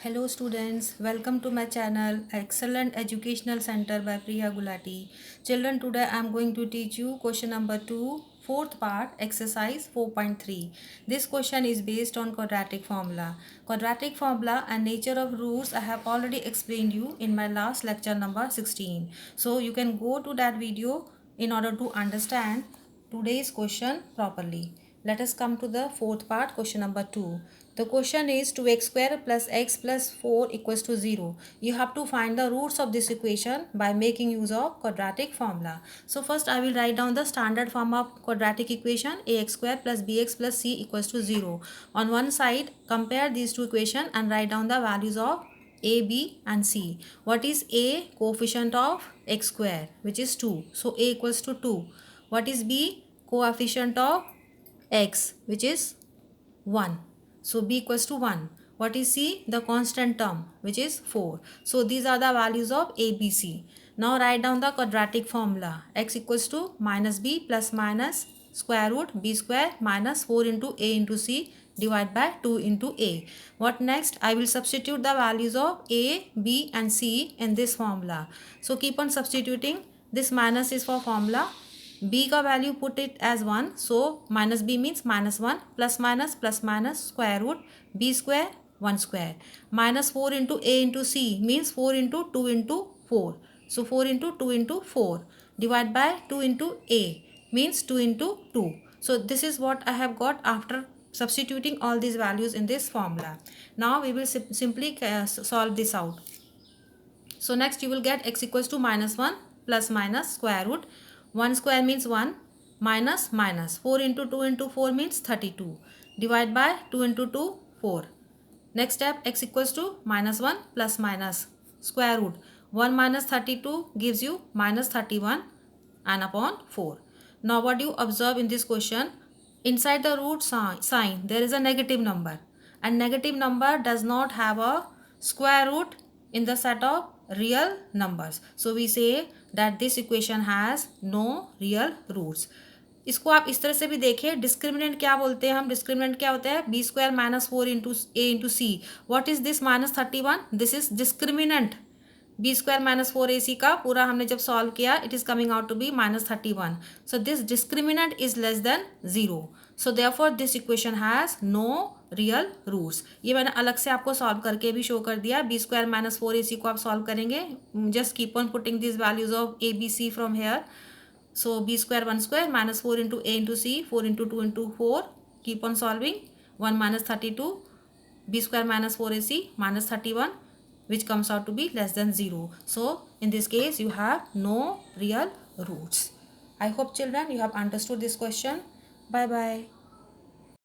Hello students, welcome to my channel Excellent Educational Center by Priya Gulati. Children, today I am going to teach you question number 2, fourth part, exercise 4.3. This question is based on quadratic formula. Quadratic formula and nature of roots I have already explained you in my last lecture number 16. So you can go to that video in order to understand today's question properly. Let us come to the fourth part, question number 2. The question is 2x square plus x plus 4 equals to 0. You have to find the roots of this equation by making use of quadratic formula. So first I will write down the standard form of quadratic equation, ax square plus bx plus c equals to 0. On one side, compare these two equations and write down the values of a, b and c. What is a? Coefficient of x square, which is 2. So a equals to 2. What is b? Coefficient of x, which is 1. So b equals to 1. What is c? The constant term, which is 4. So these are the values of a, b, c. Now write down the quadratic formula. X equals to minus b plus minus square root b square minus 4 into a into c divided by 2 into a. What next? I will substitute the values of a, b and c in this formula. So keep on substituting. This minus is for formula. B का value put it as 1. So minus b means minus 1 plus minus square root b square 1 square. Minus 4 into a into c means 4 into 2 into 4. So 4 into 2 into 4 divided by 2 into a means 2 into 2. So this is what I have got after substituting all these values in this formula. Now we will simply solve this out. So next you will get x equals to minus 1 plus minus square root 1 square means 1 minus minus 4 into 2 into 4 means 32 divide by 2 into 2 4. Next step, x equals to minus 1 plus minus square root 1 minus 32 gives you minus 31 and upon 4. Now what you observe in this question, inside the root sign there is a negative number and negative number does not have a square root in the set of real numbers. So we say that this equation has no real roots. इसको आप इस तरह से भी देखें, discriminant क्या बोलते हैं हम, डिस्क्रिमिनेंट क्या होता है, B square minus 4 into A into C. What is this minus 31? This is discriminant. B square minus 4ac का पूरा हमने जब सॉल्व किया, it is coming out to be minus 31. So this discriminant is less than 0. So therefore this equation has no real roots. ये मैंने अलग से आपको सॉल्व करके भी शो कर दिया. बी स्क्वायर माइनस 4ac को आप सॉल्व करेंगे, just keep on putting this values of A B C from here. So b square 1 square minus 4 into a into c, 4 into 2 into 4. Keep on solving. 1 minus 32. b square minus 4ac minus 31, which comes out to be less than 0. So in this case you have no real roots. I hope children you have understood this question. Bye bye.